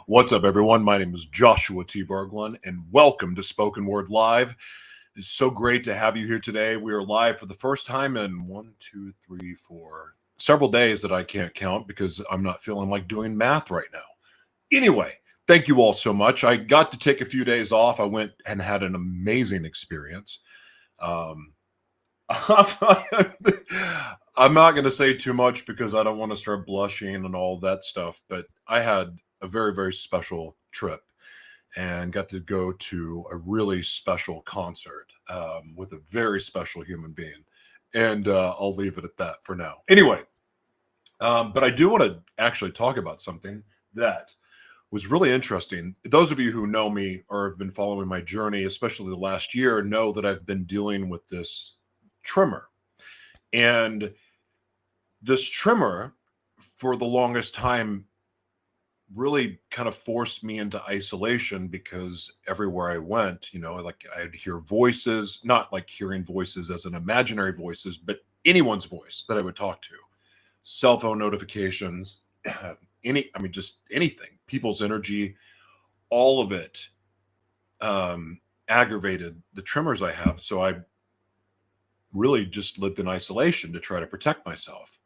What's up, everyone? My name is Joshua T. Berglan, and welcome to Spoken Word Live. It's so great to have you here today. We are live for the first time in several days that I can't count because I'm not feeling like doing math right now. Anyway, thank you all so much. I got to take a few days off. I went and had an amazing experience. I'm not going to say too much because I don't want to start blushing and all that stuff, but I had a very, very special trip and got to go to a really special concert with a very special human being. And I'll leave it at that for now. Anyway, but I do want to actually talk about something that was really interesting. Those of you who know me or have been following my journey, especially the last year, know that I've been dealing with this trimmer. And this trimmer, for the longest time, really kind of forced me into isolation because everywhere I went, like I'd hear voices, not like hearing voices as an imaginary voices, but anyone's voice that I would talk to, cell phone notifications, just anything, people's energy, all of it aggravated the trimmers I have. So I really just lived in isolation to try to protect myself.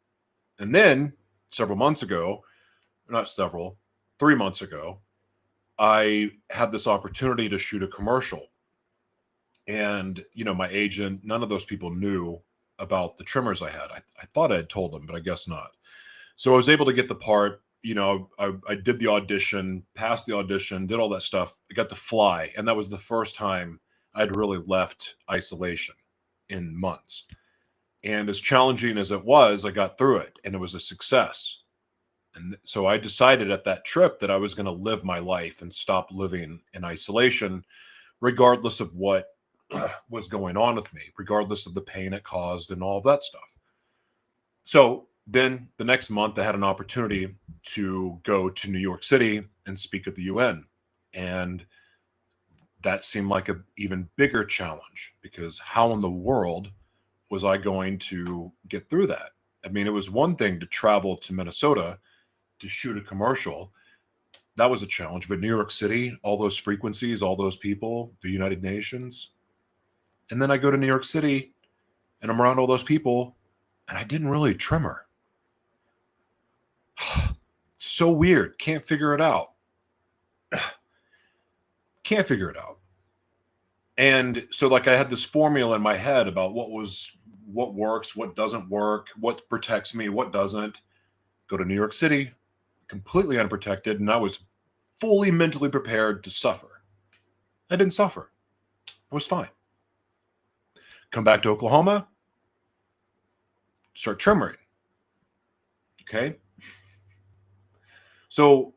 And then 3 months ago, I had this opportunity to shoot a commercial. And, my agent, none of those people knew about the trimmers I had. I thought I had told them, but I guess not. So I was able to get the part. I did the audition, passed the audition, did all that stuff. I got to fly. And that was the first time I'd really left isolation in months. And as challenging as it was, I got through it and it was a success. And so I decided at that trip that I was going to live my life and stop living in isolation, regardless of what was going on with me, regardless of the pain it caused and all of that stuff. So then the next month I had an opportunity to go to New York City and speak at the UN. And that seemed like an even bigger challenge because how in the world was I going to get through that? I mean, it was one thing to travel to Minnesota to shoot a commercial. That was a challenge. But New York City, all those frequencies, all those people, the United Nations. And then I go to New York City and I'm around all those people and I didn't really trimmer. So weird. Can't figure it out. And so like I had this formula in my head about what works, what doesn't work, what protects me, what doesn't. Go to New York City, completely unprotected, and I was fully mentally prepared to suffer. I didn't suffer. I was fine. Come back to Oklahoma, start trimmering. Okay? So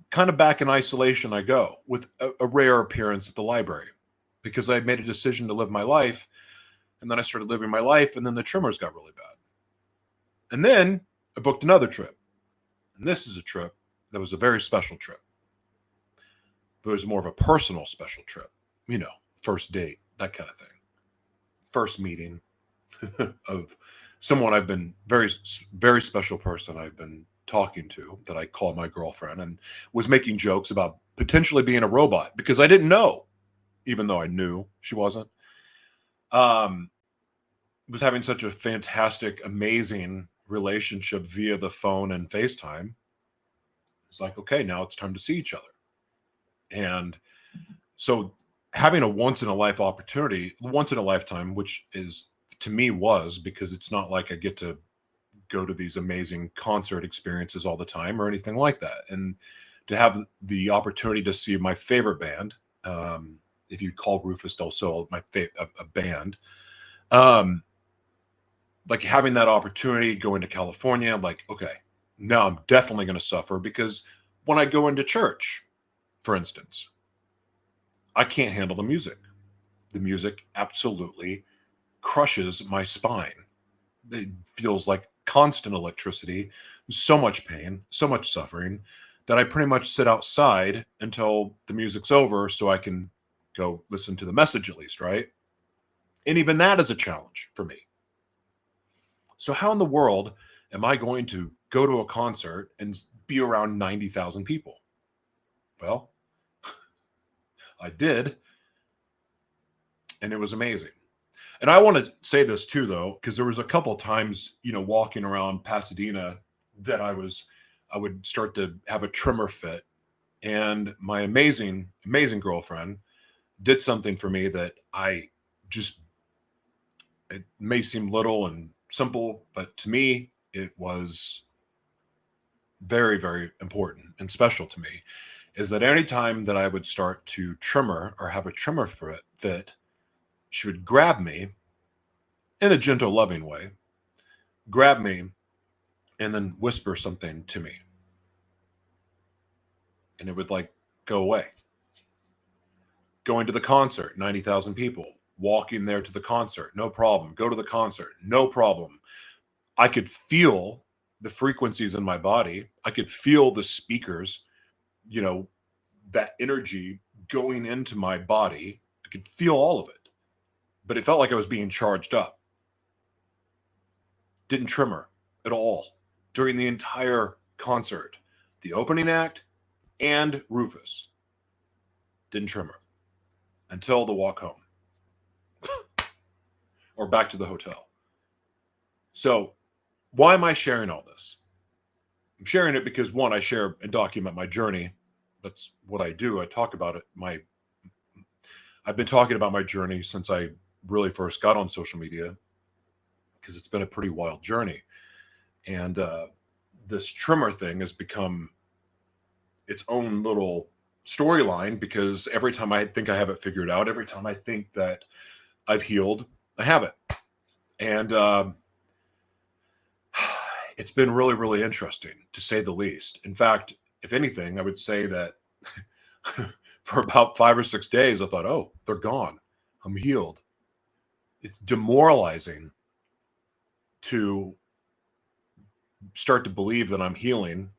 kind of back in isolation I go with a rare appearance at the library because I had made a decision to live my life. And then I started living my life, and then the trimmers got really bad. And then I booked another trip. And this is a trip that was a very special trip. But it was more of a personal special trip. First date, that kind of thing. First meeting of someone I've been very, very special person I've been talking to that I call my girlfriend and was making jokes about potentially being a robot because I didn't know, even though I knew she wasn't. Was having such a fantastic, amazing relationship via the phone and FaceTime. It's like, okay, now it's time to see each other. And so having a once in a lifetime, which is to me was because it's not like I get to go to these amazing concert experiences all the time or anything like that. And to have the opportunity to see my favorite band, if you call Rufus Del Sol a band, like having that opportunity, going to California, I'm like, okay, now I'm definitely going to suffer because when I go into church, for instance, I can't handle the music. The music absolutely crushes my spine. It feels like constant electricity, so much pain, so much suffering that I pretty much sit outside until the music's over so I can go listen to the message at least, right? And even that is a challenge for me. So how in the world am I going to go to a concert and be around 90,000 people. Well, I did, and it was amazing. And I want to say this too, though, because there was a couple times, walking around Pasadena that I would start to have a tremor fit. And my amazing, amazing girlfriend did something for me that it may seem little and simple, but to me, it was very, very important and special to me, is that anytime that I would start to tremor or have a tremor fit, she would grab me in a gentle, loving way, grab me, and then whisper something to me. And it would go away. Going to the concert, 90,000 people, walking there to the concert, no problem. Go to the concert, no problem. I could feel the frequencies in my body. I could feel the speakers, that energy going into my body. I could feel all of it, but it felt like I was being charged up. Didn't tremor at all during the entire concert, the opening act and Rufus. Didn't tremor until the walk home or back to the hotel. So why am I sharing all this? I'm sharing it because, one, I share and document my journey. That's what I do. I talk about it. I've been talking about my journey since I really first got on social media, because it's been a pretty wild journey. And this tremor thing has become its own little storyline, because every time I think I have it figured out, every time I think that I've healed, I have it. And it's been really, really interesting, to say the least. In fact, if anything, I would say that for about 5 or 6 days, I thought, oh, they're gone. I'm healed. It's demoralizing to start to believe that I'm healing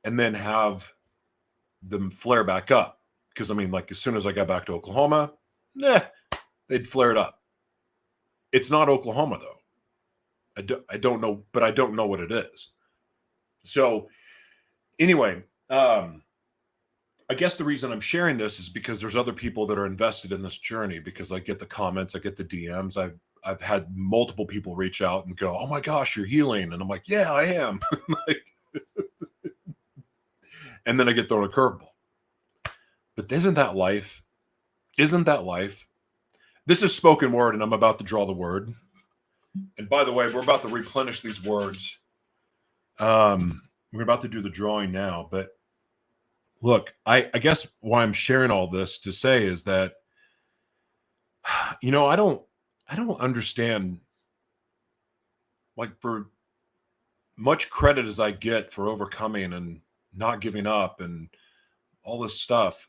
and then have them flare back up. Because, as soon as I got back to Oklahoma, they'd flared up. It's not Oklahoma, though. I don't know, but I don't know what it is. So anyway, I guess the reason I'm sharing this is because there's other people that are invested in this journey, because I get the comments, I get the DMs. I've had multiple people reach out and go, oh my gosh, you're healing. And I'm like, yeah, I am. And then I get thrown a curveball. But isn't that life? Isn't that life? This is spoken word, and I'm about to draw the word. And by the way, we're about to replenish these words. We're about to do the drawing now. But look, I guess why I'm sharing all this to say is that, I don't understand, for much credit as I get for overcoming and not giving up and all this stuff,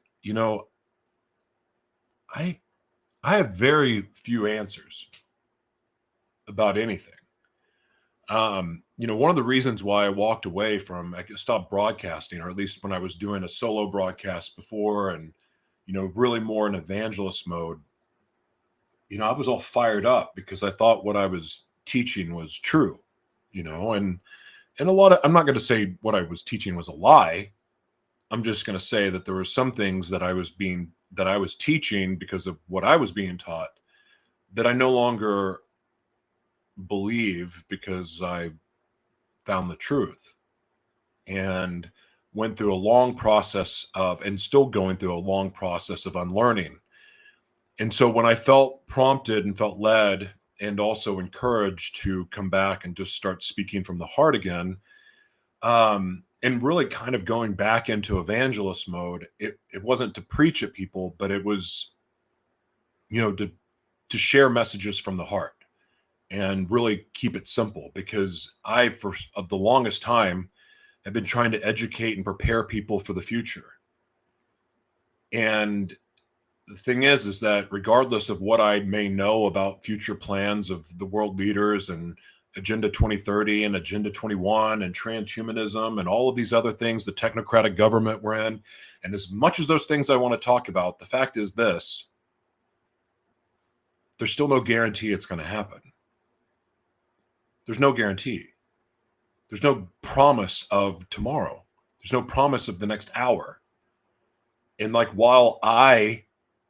I have very few answers about anything. One of the reasons why I walked away from, I stopped broadcasting, or at least when I was doing a solo broadcast before, and, really more in evangelist mode, I was all fired up because I thought what I was teaching was true, and a lot of, I'm not going to say what I was teaching was a lie. I'm just going to say that there were some things that I was teaching because of what I was being taught that I no longer believe, because I found the truth and went through a long process and still going through a long process of unlearning. And so when I felt prompted and felt led and also encouraged to come back and just start speaking from the heart again, and really kind of going back into evangelist mode, it wasn't to preach at people, but it was, to share messages from the heart and really keep it simple, because for the longest time, have been trying to educate and prepare people for the future. And the thing is that regardless of what I may know about future plans of the world leaders and Agenda 2030 and Agenda 21 and transhumanism and all of these other things, the technocratic government we're in, and as much as those things I want to talk about, the fact is this: there's still no guarantee it's going to happen. There's no guarantee. There's no promise of tomorrow. There's no promise of the next hour. And like, while I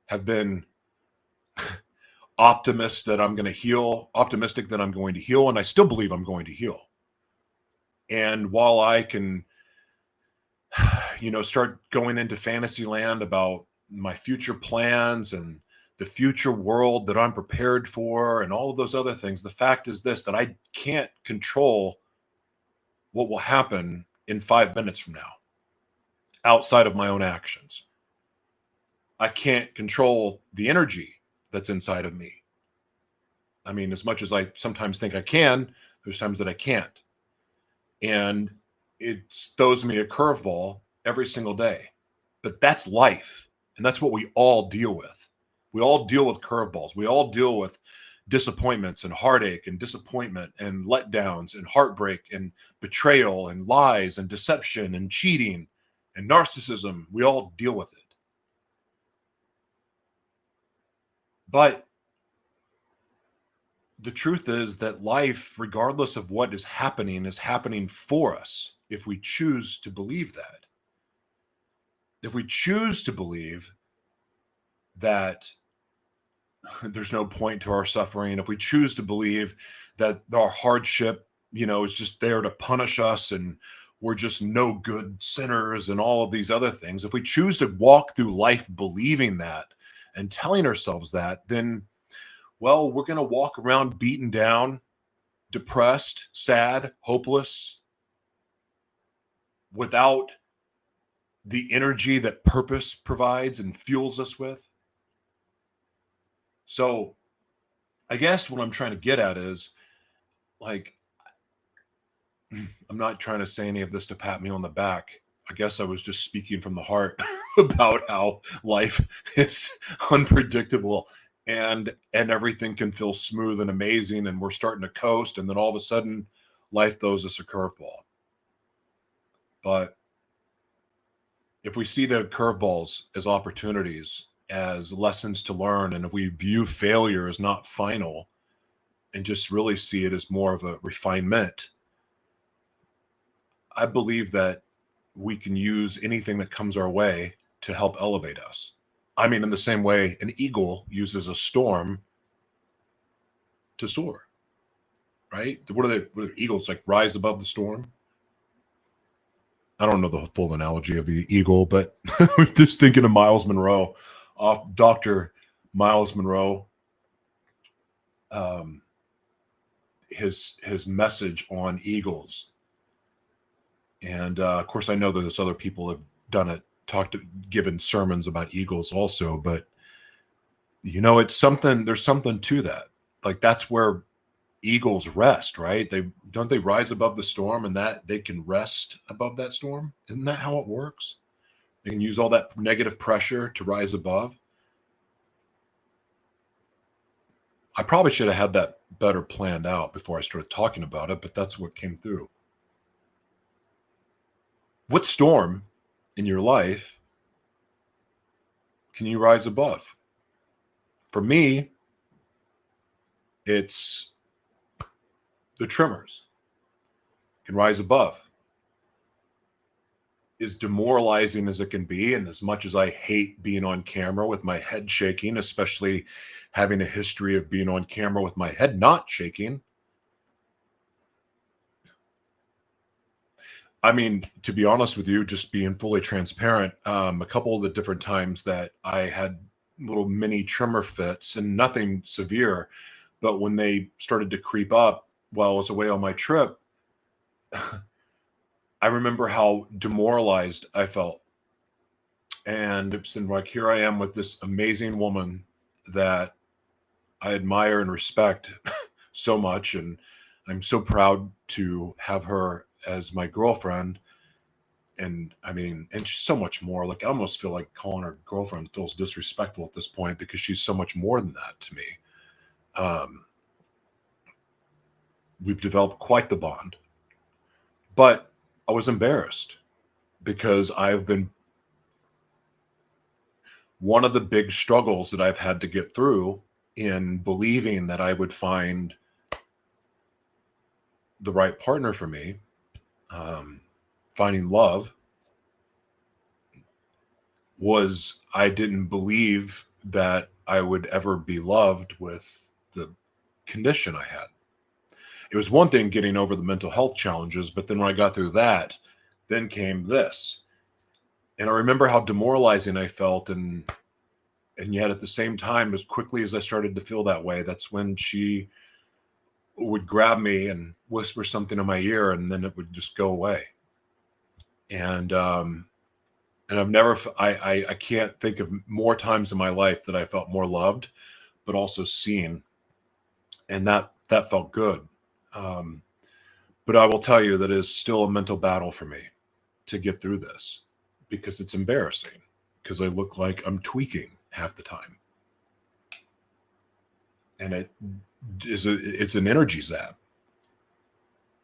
have been optimistic that I'm going to heal, and I still believe I'm going to heal. And while I can, start going into fantasy land about my future plans and the future world that I'm prepared for and all of those other things, the fact is this, that I can't control what will happen in 5 minutes from now outside of my own actions. I can't control the energy that's inside of me. I mean, as much as I sometimes think I can, there's times that I can't. And it throws me a curveball every single day. But that's life. And that's what we all deal with. We all deal with curveballs. We all deal with disappointments and heartache and disappointment and letdowns and heartbreak and betrayal and lies and deception and cheating and narcissism. We all deal with it. But the truth is that life, regardless of what is happening for us if we choose to believe that. If we choose to believe that there's no point to our suffering, if we choose to believe that our hardship, is just there to punish us and we're just no good sinners and all of these other things, if we choose to walk through life believing that and telling ourselves that, then, well, we're going to walk around beaten down, depressed, sad, hopeless, without the energy that purpose provides and fuels us with. So I guess what I'm trying to get at is, like, I'm not trying to say any of this to pat me on the back. I guess I was just speaking from the heart about how life is unpredictable and everything can feel smooth and amazing and we're starting to coast, and then all of a sudden life throws us a curveball. But if we see the curveballs as opportunities, as lessons to learn, and if we view failure as not final and just really see it as more of a refinement, I believe that we can use anything that comes our way to help elevate us. I mean, in the same way an eagle uses a storm to soar, right? What are eagles, like, rise above the storm? I don't know the full analogy of the eagle, but just thinking of Miles Monroe, Dr. Miles Monroe, his message on eagles. And of course, I know that there's other people have done it, given sermons about eagles also, but it's something. There's something to that. Like, that's where eagles rest, right? They rise above the storm, and that they can rest above that storm. Isn't that how it works? They can use all that negative pressure to rise above. I probably should have had that better planned out before I started talking about it, but that's what came through. What storm in your life can you rise above? For me, it's the tremors. Can rise above. As demoralizing as it can be, and as much as I hate being on camera with my head shaking, especially having a history of being on camera with my head not shaking, I mean, to be honest with you, just being fully transparent, a couple of the different times that I had little mini tremor fits, and nothing severe, but when they started to creep up while I was away on my trip, I remember how demoralized I felt. And it's like, here I am with this amazing woman that I admire and respect so much. And I'm so proud to have her as my girlfriend. And I mean, and she's so much more. Like, I almost feel like calling her girlfriend feels disrespectful at this point, because she's so much more than that to me. We've developed quite the bond. But I was embarrassed because one of the big struggles that I've had to get through in believing that I would find the right partner for me, finding love, was I didn't believe that I would ever be loved with the condition I had. It was one thing getting over the mental health challenges, but then when I got through that, then came this. And I remember how demoralizing I felt, and yet at the same time, as quickly as I started to feel that way, that's when she would grab me and whisper something in my ear, and then it would just go away. And I've never, I can't think of more times in my life that I felt more loved, but also seen, and that felt good. Um, but I will tell you that it is still a mental battle for me to get through this, because it's embarrassing, because I look like I'm tweaking half the time, and it's an energy zap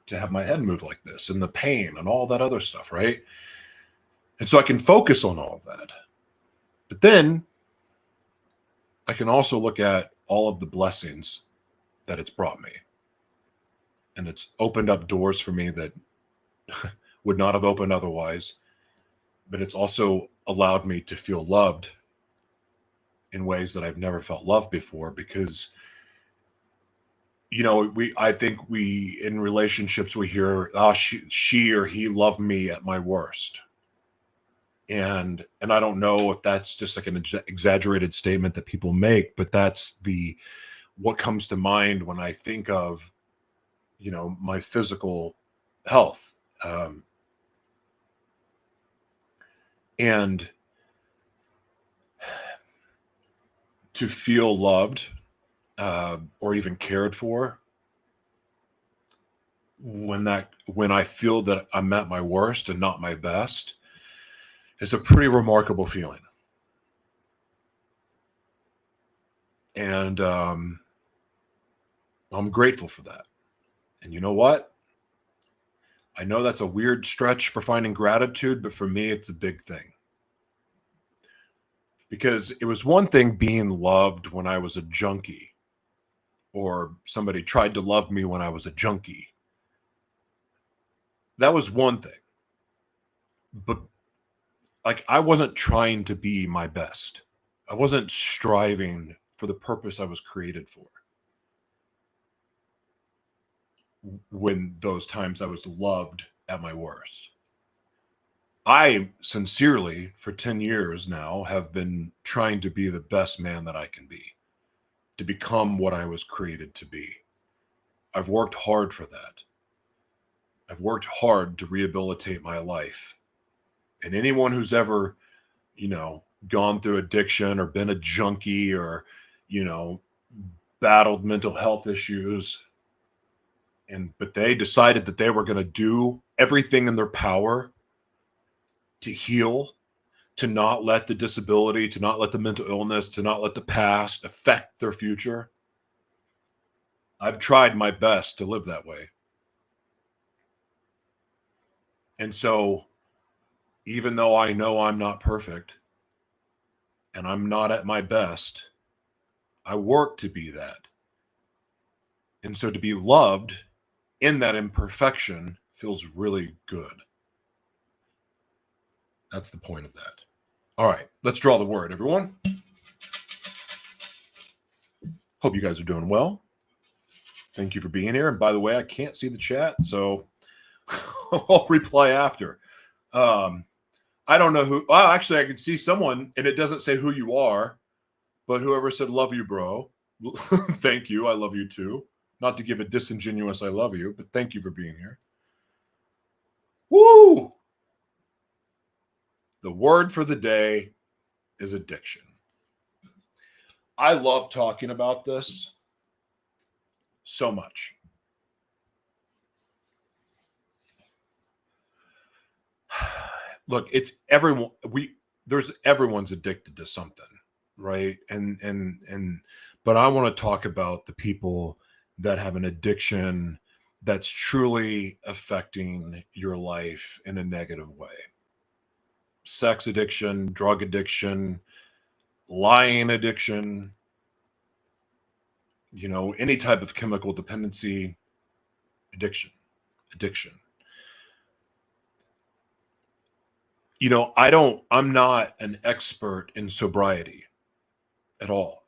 to have my head move like this, and the pain and all that other stuff, right? And so I can focus on all of that. But then I can also look at all of the blessings that it's brought me. And it's opened up doors for me that would not have opened otherwise. But it's also allowed me to feel loved in ways that I've never felt loved before, because I think we, in relationships, we hear, oh, she or he loved me at my worst. And I don't know if that's just like an exaggerated statement that people make, but that's what comes to mind when I think of, my physical health. And to feel loved, or even cared for, when I feel that I'm at my worst and not my best, is a pretty remarkable feeling. And I'm grateful for that. And you know what? I know that's a weird stretch for finding gratitude, but for me, it's a big thing. Because it was one thing being loved when I was a junkie, or somebody tried to love me when I was a junkie. That was one thing. But like, I wasn't trying to be my best. I wasn't striving for the purpose I was created for. When those times I was loved at my worst, I sincerely, for 10 years now, have been trying to be the best man that I can be, to become what I was created to be. I've worked hard for that. I've worked hard to rehabilitate my life. And anyone who's ever, gone through addiction or been a junkie, or, battled mental health issues, but they decided that they were going to do everything in their power to heal, to not let the disability, to not let the mental illness, to not let the past affect their future. I've tried my best to live that way. And so, even though I know I'm not perfect and I'm not at my best, I work to be that. And so to be loved in that imperfection feels really good. That's the point of that. All right, let's draw the word, everyone. Hope you guys are doing well. Thank you for being here. And by the way, I can't see the chat, so I'll reply after. I don't know who. Well, actually, I can see someone, and it doesn't say who you are, but whoever said "love you, bro," thank you. I love you too. Not to give a disingenuous "I love you," but thank you for being here. Woo! The word for the day is addiction. I love talking about this so much. Look, it's everyone. Everyone's addicted to something, right? But I want to talk about the people that have an addiction that's truly affecting your life in a negative way. Sex addiction, drug addiction, lying addiction, any type of chemical dependency addiction. I'm not an expert in sobriety at all.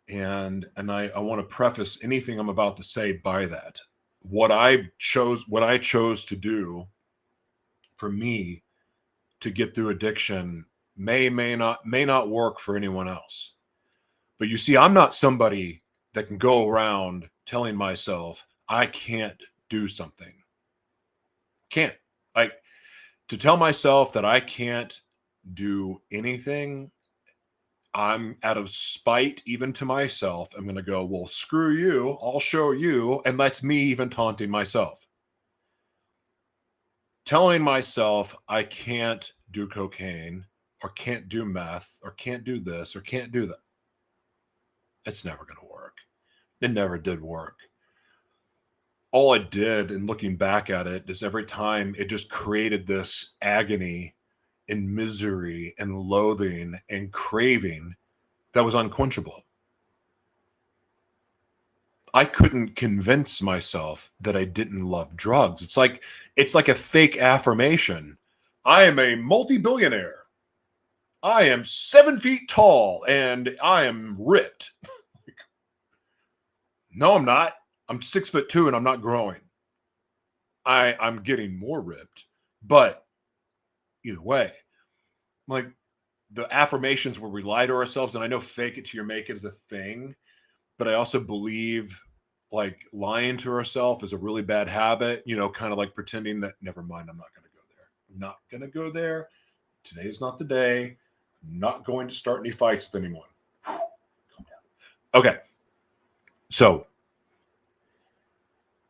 And I want to preface anything I'm about to say by that. What I chose to do for me to get through addiction may not work for anyone else. But you see, I'm not somebody that can go around telling myself I can't do something. Can't. Like, to tell myself that I can't do anything, I'm out of spite even to myself. I'm going to go, well, screw you. I'll show you. And that's me even taunting myself. Telling myself I can't do cocaine or can't do meth or can't do this or can't do that. It's never going to work. It never did work. All it did, and looking back at it, is every time it just created this agony and misery and loathing and craving that was unquenchable. I couldn't convince myself that I didn't love drugs. It's like a fake affirmation. I am a multi-billionaire. I am 7 feet tall and I am ripped. No, I'm not. I'm 6'2" and I'm not growing. I'm getting more ripped, but either way, like, the affirmations where we lie to ourselves, and I know fake it till you make it is a thing, but I also believe like lying to ourselves is a really bad habit, kind of like pretending that never mind, I'm not going to go there. I'm not going to go there. Today's not the day. I'm not going to start any fights with anyone. Calm down. Okay. So,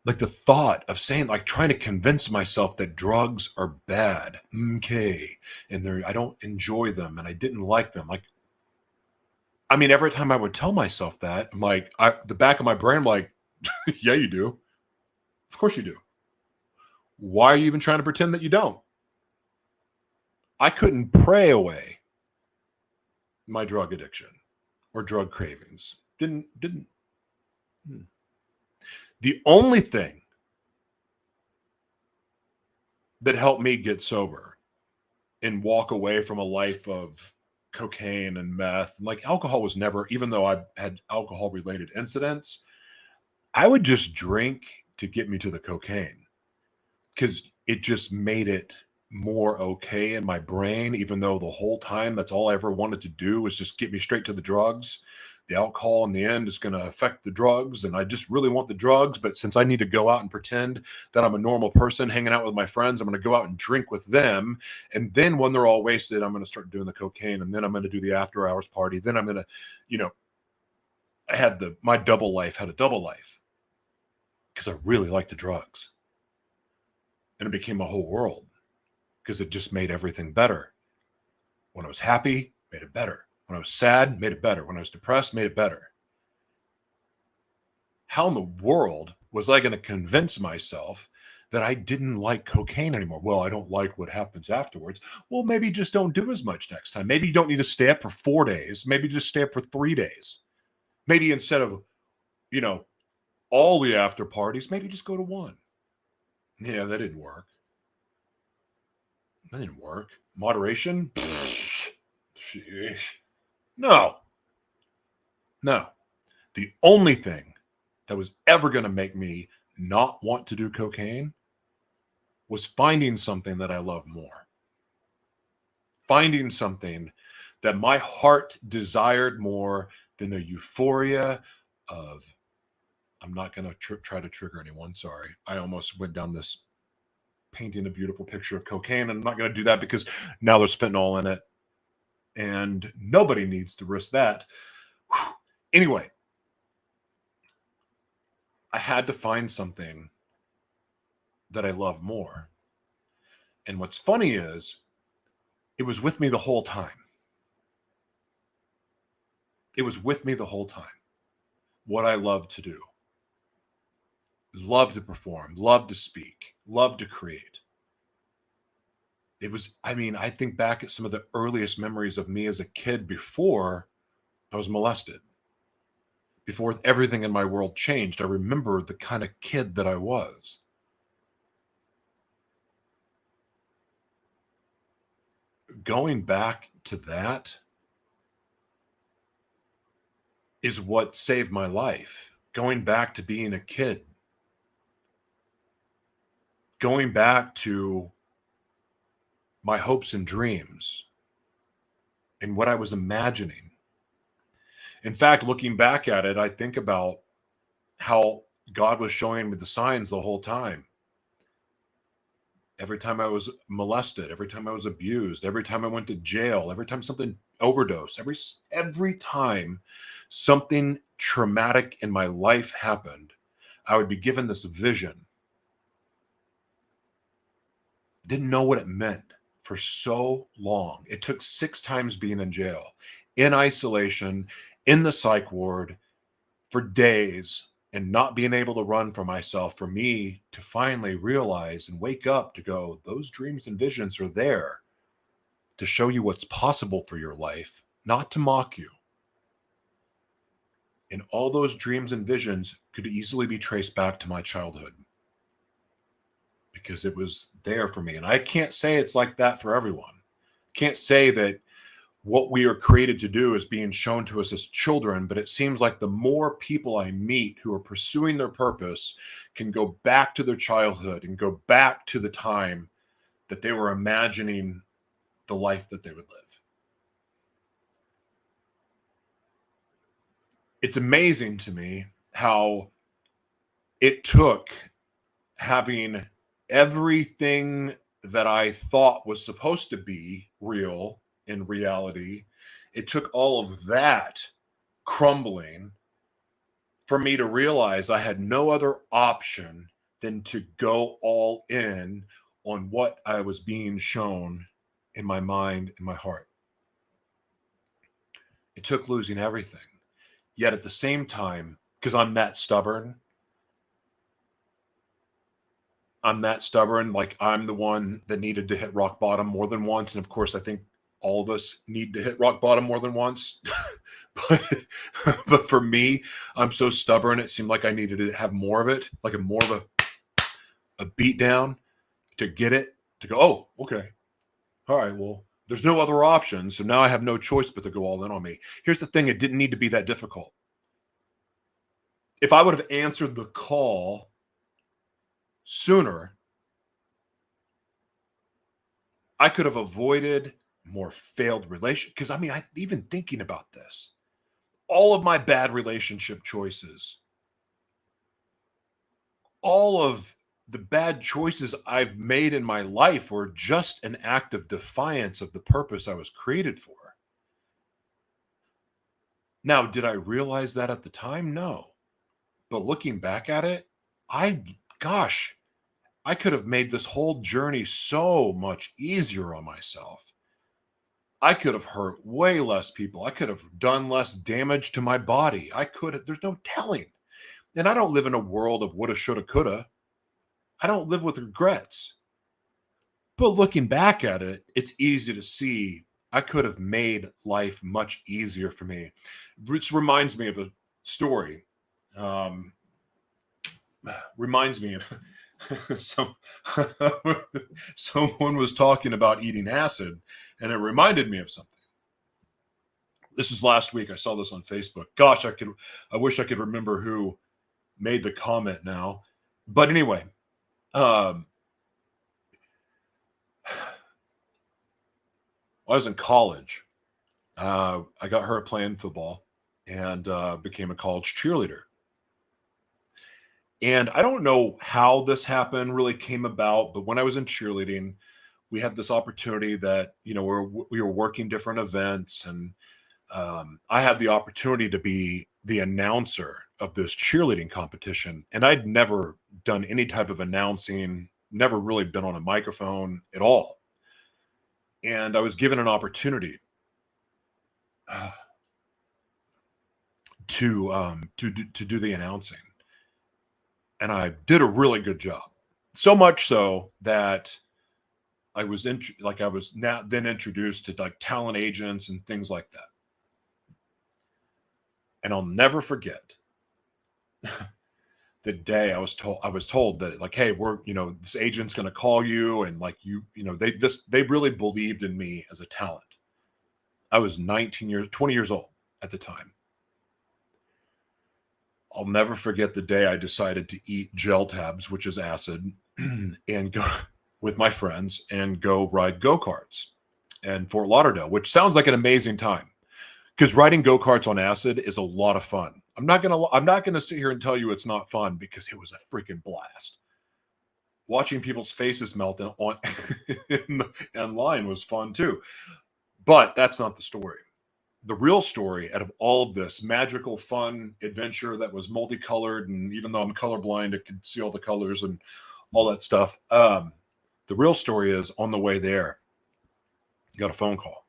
like, the thought of saying, like, trying to convince myself that drugs are bad, okay, and I don't enjoy them, and I didn't like them. Like, I mean, every time I would tell myself that, I'm like, the back of my brain, I'm like, yeah, you do. Of course you do. Why are you even trying to pretend that you don't? I couldn't pray away my drug addiction or drug cravings. Didn't. The only thing that helped me get sober and walk away from a life of cocaine and meth, and like, alcohol was never, even though I had alcohol related incidents, I would just drink to get me to the cocaine because it just made it more okay in my brain, even though the whole time that's all I ever wanted to do was just get me straight to the drugs. The alcohol in the end is going to affect the drugs, and I just really want the drugs. But since I need to go out and pretend that I'm a normal person hanging out with my friends, I'm going to go out and drink with them. And then when they're all wasted, I'm going to start doing the cocaine, and then I'm going to do the after hours party. Then I'm going to, I had my double life had a double life because I really liked the drugs. And it became a whole world because it just made everything better. When I was happy, made it better. When I was sad, made it better. When I was depressed, made it better. How in the world was I going to convince myself that I didn't like cocaine anymore? Well, I don't like what happens afterwards. Well, maybe just don't do as much next time. Maybe you don't need to stay up for 4 days. Maybe just stay up for 3 days. Maybe instead of, all the after parties, maybe just go to one. Yeah, that didn't work. That didn't work. Moderation? Sheesh. No. The only thing that was ever going to make me not want to do cocaine was finding something that I love more. Finding something that my heart desired more than the euphoria of, I'm not going to try to trigger anyone. Sorry. I almost went down this painting a beautiful picture of cocaine. I'm not going to do that because now there's fentanyl in it. And nobody needs to risk that. Anyway, I had to find something that I love more. And what's funny is, it was with me the whole time. It was with me the whole time. What I love to do. Love to perform, love to speak, love to create. It was, I think back at some of the earliest memories of me as a kid before I was molested. Before everything in my world changed, I remember the kind of kid that I was. going back to that is what saved my life. Going back to being a kid, going back to my hopes and dreams and what I was imagining. In fact, looking back at it, I think about how God was showing me the signs the whole time. Every time I was molested, every time I was abused, every time I went to jail, every time something overdose, every time something traumatic in my life happened, I would be given this vision. Didn't know what it meant for so long. It took 6 times being in jail, in isolation, in the psych ward for days, and not being able to run for myself, for me to finally realize and wake up to go, those dreams and visions are there to show you what's possible for your life, not to mock you. And all those dreams and visions could easily be traced back to my childhood because it was there for me. And I can't say it's like that for everyone. Can't say that what we are created to do is being shown to us as children, but it seems like the more people I meet who are pursuing their purpose can go back to their childhood and go back to the time that they were imagining the life that they would live. It's amazing to me how it took having everything that I thought was supposed to be real in reality, it took all of that crumbling for me to realize I had no other option than to go all in on what I was being shown in my mind and my heart. It took losing everything. Yet at the same time, because I'm that stubborn, like I'm the one that needed to hit rock bottom more than once. And of course, I think all of us need to hit rock bottom more than once. but for me, I'm so stubborn. It seemed like I needed to have more of it, like more of a beat down to get it, to go, oh, okay. All right, well, there's no other option. So now I have no choice but to go all in on me. Here's the thing. It didn't need to be that difficult. If I would have answered the call sooner, I could have avoided more failed relationships. Because I even thinking about this, all of my bad relationship choices, all of the bad choices I've made in my life were just an act of defiance of the purpose I was created for. Now, did I realize that at the time? No. But looking back at it, I could have made this whole journey so much easier on myself. I could have hurt way less people. I could have done less damage to my body. There's no telling. And I don't live in a world of woulda, shoulda, coulda. I don't live with regrets. But looking back at it, it's easy to see I could have made life much easier for me. Which reminds me of a story. Reminds me of someone was talking about eating acid, and it reminded me of something. This is last week. I saw this on Facebook. Gosh, I wish I could remember who made the comment now. But anyway, I was in college. I got hurt playing football and became a college cheerleader. And I don't know how this happened, really came about, but when I was in cheerleading, we had this opportunity that, we were working different events, and I had the opportunity to be the announcer of this cheerleading competition. And I'd never done any type of announcing, never really been on a microphone at all. And I was given an opportunity to do the announcing. And I did a really good job. So much so that I was then introduced to like talent agents and things like that. And I'll never forget the day I was told that, like, hey, this agent's going to call you, and like they really believed in me as a talent. I was 20 years old at the time. I'll never forget the day I decided to eat gel tabs, which is acid, and go with my friends and go ride go-karts in Fort Lauderdale, which sounds like an amazing time, because riding go-karts on acid is a lot of fun. I'm not gonna sit here and tell you it's not fun, because it was a freaking blast. Watching people's faces melt in line was fun too. But that's not the story. The real story out of all of this magical, fun adventure that was multicolored, and even though I'm colorblind, I could see all the colors and all that stuff. The real story is, on the way there, you got a phone call.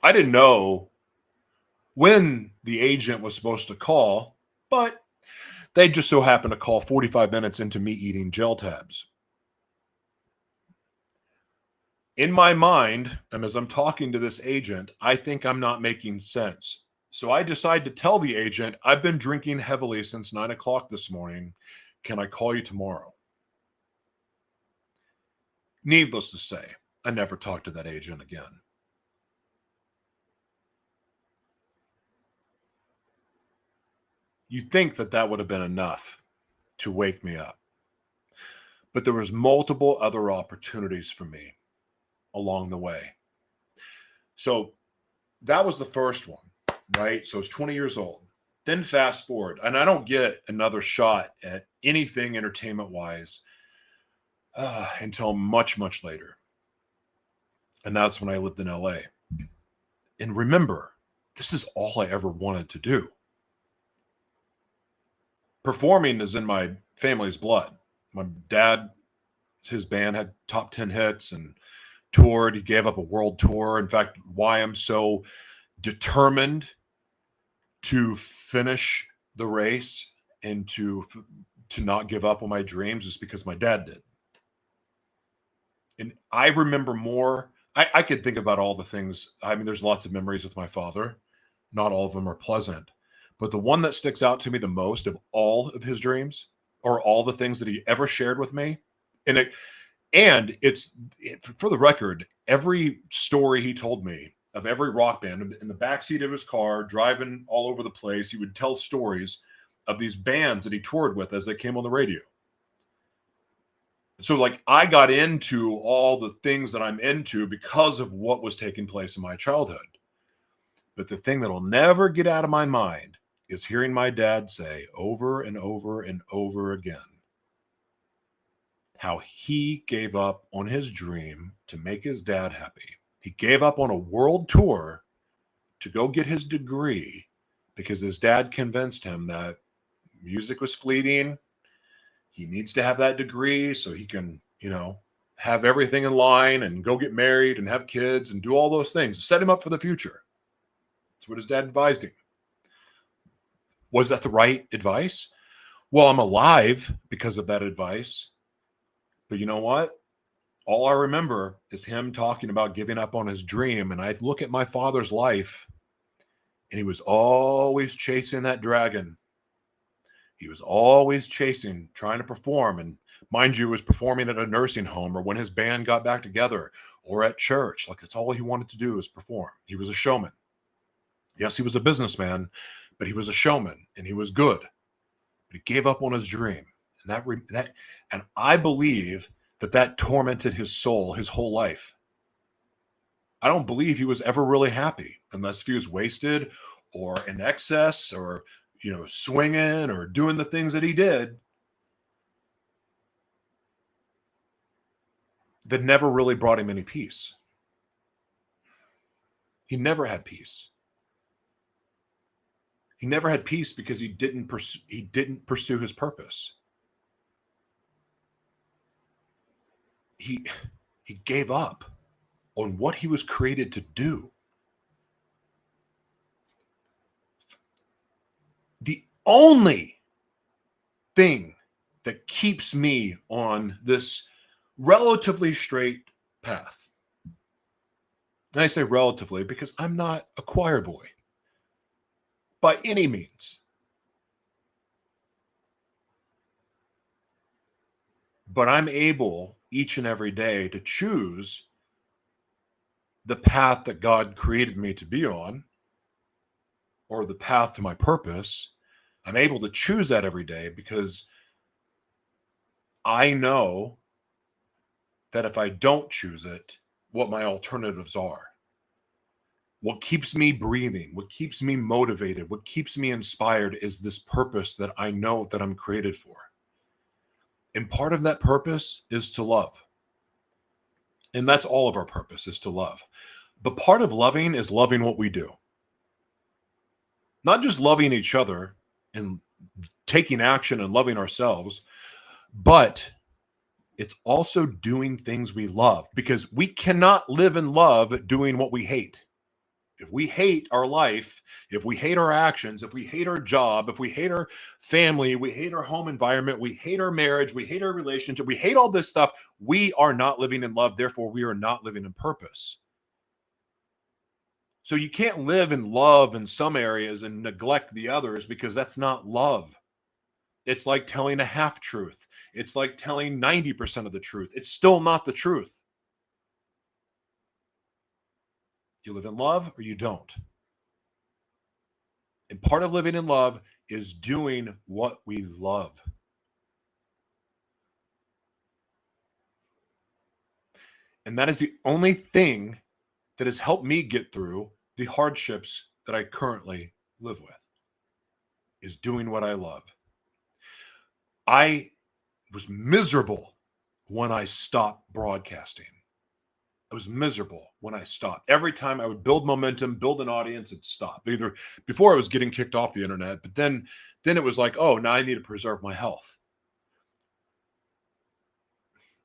I didn't know when the agent was supposed to call, but they just so happened to call 45 minutes into me eating gel tabs. In my mind, and as I'm talking to this agent, I think I'm not making sense. So I decide to tell the agent, I've been drinking heavily since 9 o'clock this morning. Can I call you tomorrow? Needless to say, I never talked to that agent again. You'd think that that would have been enough to wake me up. But there was multiple other opportunities for me along the way. So that was the first one, right? So I was 20 years old. Then fast forward, and I don't get another shot at anything entertainment wise until much, much later. And that's when I lived in LA. And remember, this is all I ever wanted to do. Performing is in my family's blood. My dad, his band had top 10 hits and toured. He gave up a world tour. In fact, why I'm so determined to finish the race and to not give up on my dreams is because my dad did. And I remember more. I could think about all the things. I mean, there's lots of memories with my father. Not all of them are pleasant. But the one that sticks out to me the most of all of his dreams, or all the things that he ever shared with me, it's for the record, every story he told me of every rock band in the backseat of his car, driving all over the place, he would tell stories of these bands that he toured with as they came on the radio. So, like, I got into all the things that I'm into because of what was taking place in my childhood. But the thing that'll never get out of my mind is hearing my dad say over and over and over again how he gave up on his dream to make his dad happy. He gave up on a world tour to go get his degree because his dad convinced him that music was fleeting. He needs to have that degree so he can, have everything in line and go get married and have kids and do all those things, set him up for the future. That's what his dad advised him. Was that the right advice? Well, I'm alive because of that advice. But you know what? All I remember is him talking about giving up on his dream. And I look at my father's life, and he was always chasing that dragon. He was always chasing, trying to perform. And mind you, was performing at a nursing home or when his band got back together or at church. Like, that's all he wanted to do was perform. He was a showman. Yes, he was a businessman, but he was a showman and he was good. But he gave up on his dream. And I believe that tormented his soul his whole life. I don't believe he was ever really happy unless he was wasted or in excess or, swinging or doing the things that he did that never really brought him any peace. He never had peace. He never had peace because he didn't pursue his purpose. He gave up on what he was created to do. The only thing that keeps me on this relatively straight path, and I say relatively because I'm not a choir boy by any means, but I'm able each and every day to choose the path that God created me to be on, or the path to my purpose. I'm able to choose that every day because I know that if I don't choose it, what my alternatives are. What keeps me breathing, what keeps me motivated, what keeps me inspired is this purpose that I know that I'm created for. And part of that purpose is to love. And that's all of our purpose, is to love. But part of loving is loving what we do. Not just loving each other and taking action and loving ourselves, but it's also doing things we love, because we cannot live in love doing what we hate. If we hate our life, if we hate our actions, if we hate our job, if we hate our family, we hate our home environment, we hate our marriage, we hate our relationship, we hate all this stuff, we are not living in love. Therefore, we are not living in purpose. So you can't live in love in some areas and neglect the others, because that's not love. It's like telling a half truth. It's like telling 90% of the truth. It's still not the truth. You live in love or you don't. And part of living in love is doing what we love. And that is the only thing that has helped me get through the hardships that I currently live with, is doing what I love. I was miserable when I stopped broadcasting. I was miserable when I stopped. Every time I would build momentum, build an audience, it'd stop. Either before I was getting kicked off the internet, but then it was like, oh, now I need to preserve my health.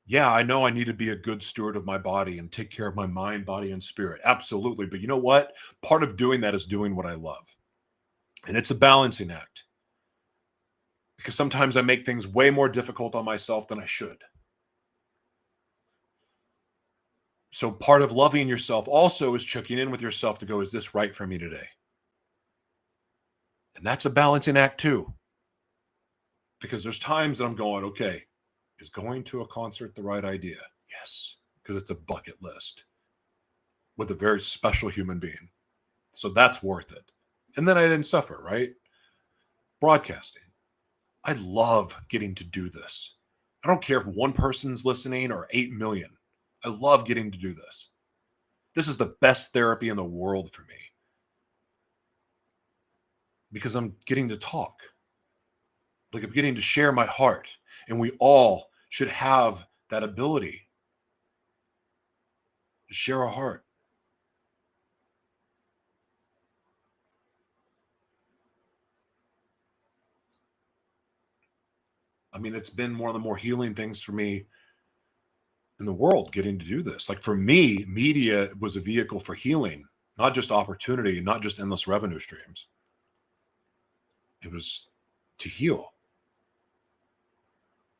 Yeah, I know I need to be a good steward of my body and take care of my mind, body, and spirit. Absolutely. But you know what? Part of doing that is doing what I love. And it's a balancing act, because sometimes I make things way more difficult on myself than I should. So part of loving yourself also is checking in with yourself to go, is this right for me today? And that's a balancing act too. Because there's times that I'm going, okay, is going to a concert the right idea? Yes, because it's a bucket list with a very special human being. So that's worth it. And then I didn't suffer, right? Broadcasting. I love getting to do this. I don't care if one person's listening or 8 million. I love getting to do this. This is the best therapy in the world for me, because I'm getting to talk. Like, I'm getting to share my heart. And we all should have that ability to share our heart. I mean, it's been one of the more healing things for me in the world, getting to do this. Like, for me, media was a vehicle for healing, not just opportunity, not just endless revenue streams. It was to heal.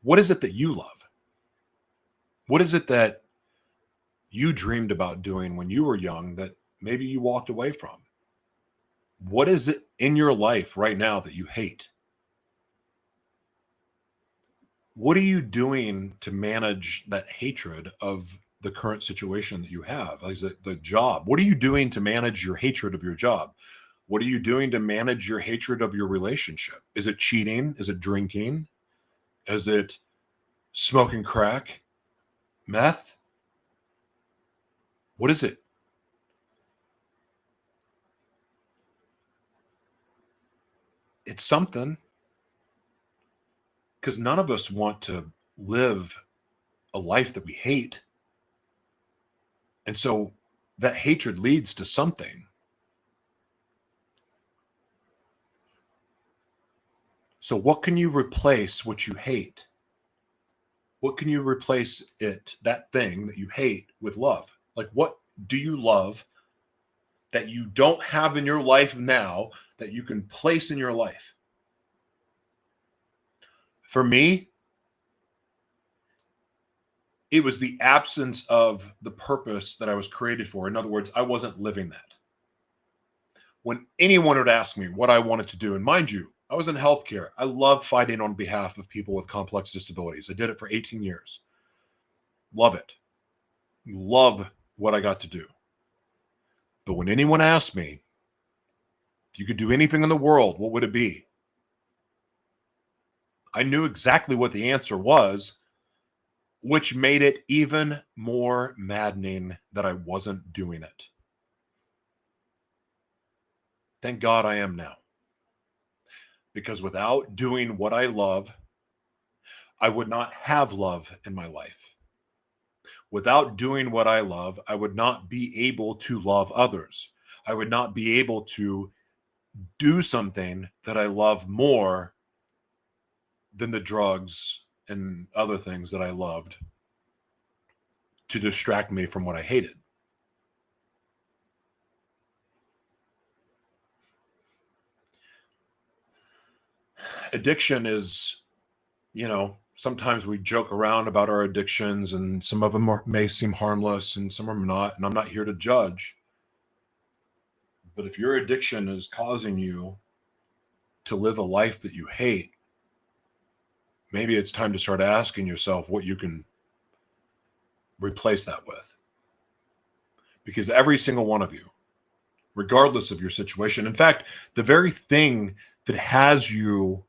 What is it that you love? What is it that you dreamed about doing when you were young that maybe you walked away from? What is it in your life right now that you hate? What are you doing to manage that hatred of the current situation that you have? Like, is it the job? What are you doing to manage your hatred of your job? What are you doing to manage your hatred of your relationship? Is it cheating? Is it drinking? Is it smoking crack? Meth? What is it? It's something, because none of us want to live a life that we hate. And so that hatred leads to something. So what can you replace what you hate? What can you replace that thing that you hate, with love? Like, what do you love that you don't have in your life now that you can place in your life? For me, it was the absence of the purpose that I was created for. In other words, I wasn't living that. When anyone would ask me what I wanted to do, and mind you, I was in healthcare. I love fighting on behalf of people with complex disabilities. I did it for 18 years. Love it. Love what I got to do. But when anyone asked me if you could do anything in the world, what would it be? I knew exactly what the answer was, which made it even more maddening that I wasn't doing it. Thank God I am now. Because without doing what I love, I would not have love in my life. Without doing what I love, I would not be able to love others. I would not be able to do something that I love more than the drugs and other things that I loved to distract me from what I hated. Addiction is, sometimes we joke around about our addictions, and some of them may seem harmless and some are not. And I'm not here to judge. But if your addiction is causing you to live a life that you hate, maybe it's time to start asking yourself what you can replace that with. Because every single one of you, regardless of your situation, in fact, the very thing that has you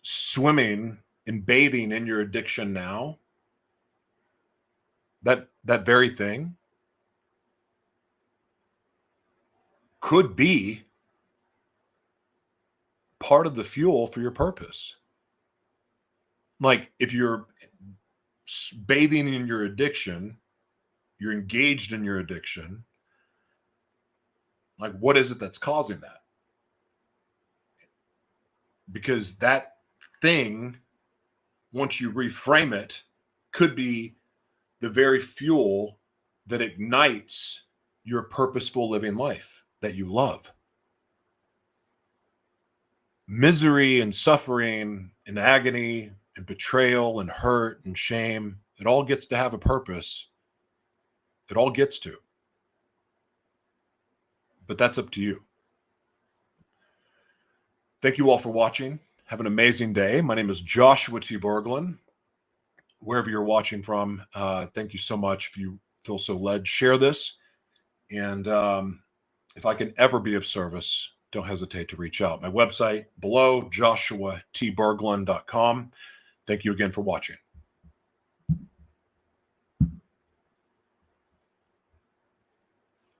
swimming and bathing in your addiction now, that very thing could be part of the fuel for your purpose. Like if you're bathing in your addiction, you're engaged in your addiction, like what is it that's causing that? Because that thing, once you reframe it, could be the very fuel that ignites your purposeful living life that you love. Misery and suffering and agony and betrayal and hurt and shame, it all gets to have a purpose. It all gets to. But that's up to you. Thank you all for watching. Have an amazing day. My name is Joshua T. Berglan. Wherever you're watching from, thank you so much. If you feel so led, share this. And if I can ever be of service, don't hesitate to reach out. My website below, joshuatberglan.com. Thank you again for watching.